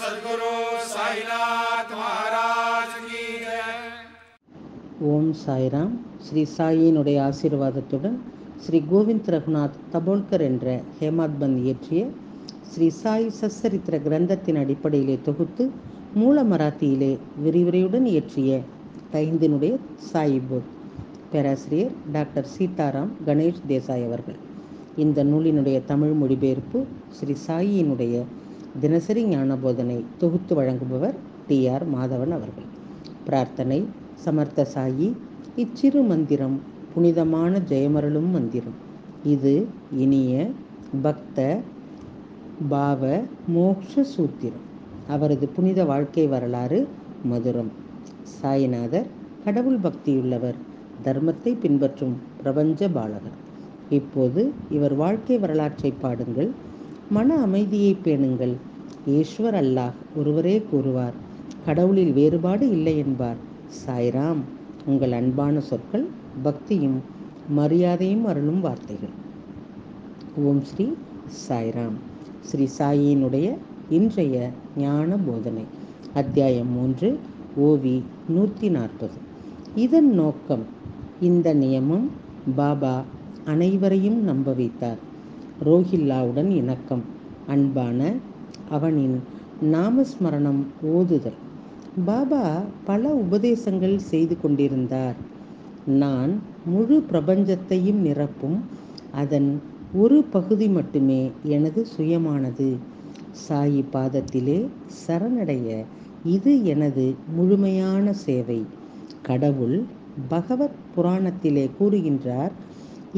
सद्गुरु साईनाथ महाराज की जय. ஓம் சாய்ராம். ஸ்ரீ சாயினுடைய ஆசீர்வாதத்துடன் ஸ்ரீ கோவிந்த் ரகுநாத் தபோல்கர் என்ற ஹேமாத்பந்த் இயற்றிய ஸ்ரீ சாய் சச்சரித்திர கிரந்தத்தின் அடிப்படையிலே தொகுத்து மூல மராத்தியிலே விரிவுரையுடன் இயற்றிய தைந்தினுடைய சாயிபோத் பேராசிரியர் டாக்டர் சீதாராம் கணேஷ் தேசாய் அவர்கள். இந்த நூலினுடைய தமிழ் மொழிபெயர்ப்பு ஸ்ரீ சாயினுடைய தினசரி ஞானபோதனை தொகுத்து வழங்குபவர் டி.ஆர். மாதவன் அவர்கள். பிரார்த்தனை. சமர்த்த சாயி, இச்சிறு மந்திரம் புனிதமான ஜெயமருளும் மந்திரம். இது இனிய பக்த பாவ மோக்ஷ சூத்திரம். அவரது புனித வாழ்க்கை வரலாறு மதுரம். சாய்நாதர் கடவுள் பக்தியுள்ளவர், தர்மத்தை பின்பற்றும் பிரபஞ்ச பாலகர். இப்போது இவர் வாழ்க்கை வரலாற்றை பாடுங்கள். மன அமைதியை பேணுங்கள். ஈஸ்வர் அல்லாஹ் ஒருவரே கூறுவார், கடவுளில் வேறுபாடு இல்லை என்பார். சாய்ராம் உங்கள் அன்பான சொற்கள், பக்தியும் மரியாதையும் அருளும் வார்த்தைகள். ஓம் ஸ்ரீ சாய்ராம். ஸ்ரீ சாயினுடைய இன்றைய ஞான போதனை. அத்தியாயம் 3, ஓவி 140. இதன் நோக்கம், இந்த நியமம் பாபா அனைவரையும் நம்ப வைத்தார். ரோஹில்லாவுடன் இணக்கம், அன்பான அவனின் நாமஸ்மரணம் ஓதுதல். பாபா பல உபதேசங்கள் செய்து கொண்டிருந்தார். நான் முழு பிரபஞ்சத்தையும் நிரப்பும் அதன் ஒரு பகுதி மட்டுமே எனது சுயமானது. சாயி பாதத்திலே சரணடைய இது எனது முழுமையான சேவை. கடவுள் பகவத் புராணத்திலே கூறுகின்றார்,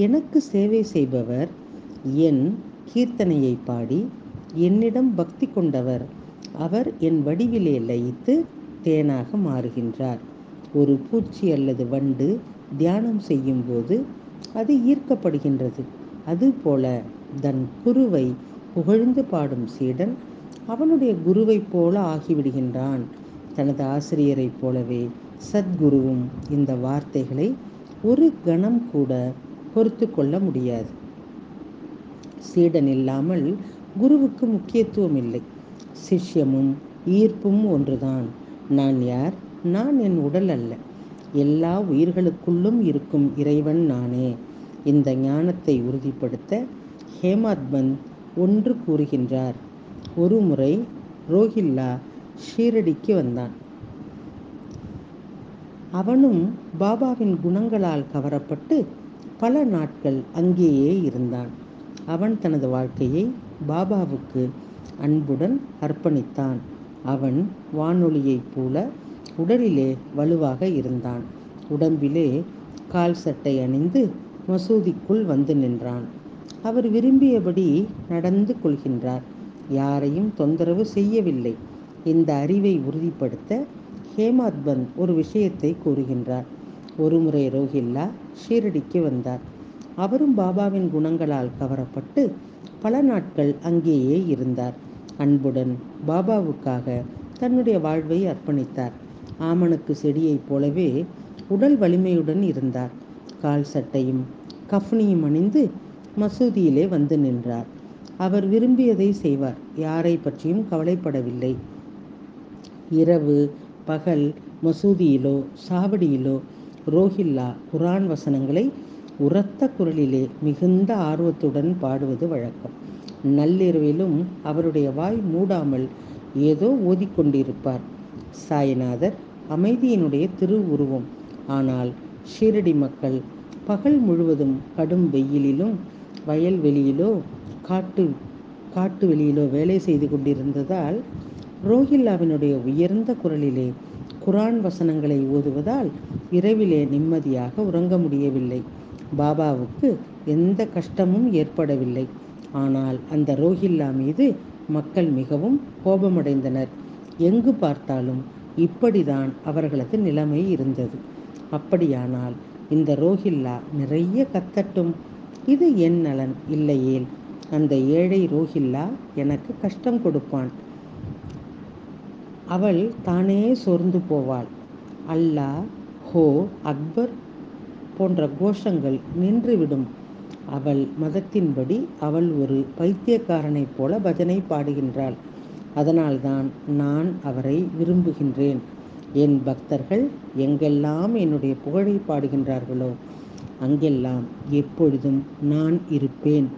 எனக்கு சேவை செய்பவர், என் கீர்த்தனையை பாடி என்னிடம் பக்தி கொண்டவர், அவர் என் வடிவிலே லயித்து தேனாக மாறுகின்றார். ஒரு பூச்சி அல்லது வண்டு தியானம் செய்யும் போது அது ஈர்க்கப்படுகின்றது. அதுபோல தன் குருவை புகழ்ந்து பாடும் சீடன் அவனுடைய குருவை போல ஆகிவிடுகின்றான். தனது ஆசிரியரைப் போலவே சத்குருவும் இந்த வார்த்தைகளை ஒரு கணம் கூட பொறுத்து கொள்ள முடியாது. சீடன் இல்லாமல் குருவுக்கு முக்கியத்துவம் இல்லை. சிஷ்யமும் ஈர்ப்பும் ஒன்றுதான். நான் யார்? நான் என் உடல் அல்ல. எல்லா உயிர்களுக்குள்ளும் இருக்கும் இறைவன் நானே. இந்த ஞானத்தை உறுதிப்படுத்த ஹேமாத்பந்த் ஒன்று கூறுகின்றார். ஒரு முறை ரோஹில்லா ஷீரடிக்கு வந்தான். அவனும் பாபாவின் குணங்களால் கவரப்பட்டு பல நாட்கள் அங்கேயே இருந்தான். அவன் தனது வாழ்க்கையை பாபாவுக்கு அன்புடன் அர்ப்பணித்தான். அவன் வானொலியைப் போல உடலிலே வலுவாக இருந்தான். உடம்பிலே கால் சட்டை அணிந்து மசூதிக்குள் வந்து நின்றான். அவர் விரும்பியபடி நடந்து கொள்கின்றார். யாரையும் தொந்தரவு செய்யவில்லை. இந்த அறிவை உறுதிப்படுத்த ஹேமாத்பந்த் ஒரு விஷயத்தை கூறுகின்றார். ஒருமுறை ரோஹில்லா ஷீரடிக்கு வந்தார். அவரும் பாபாவின் குணங்களால் கவரப்பட்டு பல நாட்கள் அங்கேயே இருந்தார். அன்புடன் பாபாவுக்காக தன்னுடைய வாழ்வை அர்ப்பணித்தார். ஆமணக்கு செடியைப் போலவே உடல் வலிமையுடன் இருந்தார். கால் சட்டையும் கஃனியும் அணிந்து மசூதியிலே வந்து நின்றார். அவர் விரும்பியதை செய்வார். யாரை பற்றியும் கவலைப்படவில்லை. இரவு பகல் மசூதியிலோ சாவடியிலோ ரோஹில்லா குரான் வசனங்களை உரத்த குரலிலே மிகுந்த ஆர்வத்துடன் பாடுவது வழக்கம். நள்ளிரவிலும் அவருடைய வாய் மூடாமல் ஏதோ ஓதிக்கொண்டிருப்பார். சாய்நாதர் அமைதியினுடைய திருவுருவம். ஆனால் ஷீரடி மக்கள் பகல் முழுவதும் கடும் வெயிலிலும் வயல்வெளியிலோ காட்டு வெளியிலோ வேலை செய்து கொண்டிருந்ததால் ரோஹில்லாவினுடைய உயர்ந்த குரலிலே குரான் வசனங்களை ஓதுவதால் இரவிலே நிம்மதியாக உறங்க முடியவில்லை. பாபாவுக்கு எந்த கஷ்டமும் ஏற்படவில்லை. ஆனால் அந்த ரோஹில்லா மீது மக்கள் மிகவும் கோபமடைந்தனர். எங்கு பார்த்தாலும் இப்படிதான் அவர்களது நிலைமை இருந்தது. அப்படியானால் இந்த ரோஹில்லா நிறைய கத்தட்டும், இது என் நலன். இல்லையேல் அந்த ஏழை ரோஹில்லா எனக்கு கஷ்டம் கொடுப்பான். அவள் தானே சோர்ந்து போவாள். அல்லாஹ் ஹோ அக்பர் போன்ற கோஷங்கள் நின்றுவிடும். அவள் மதத்தின்படி அவள் ஒரு பைத்தியக்காரனைப் போல பஜனை பாடுகின்றாள். அதனால்தான் நான் அவரை விரும்புகின்றேன். என் பக்தர்கள் எங்கெல்லாம் என்னுடைய புகழை பாடுகின்றார்களோ அங்கெல்லாம் எப்பொழுதும் நான் இருப்பேன்.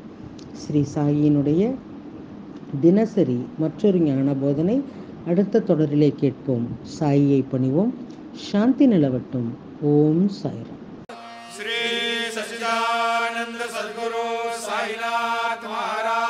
ஸ்ரீ சாயியினுடைய தினசரி மற்றொரு ஞான போதனை அடுத்த தொடரிலே கேட்போம். சாயியை பணிவோம். சாந்தி நிலவட்டும். ஓம் சாய்ராம். श्री सच्चिदानंद सद्गुरु साईनाथ महाराज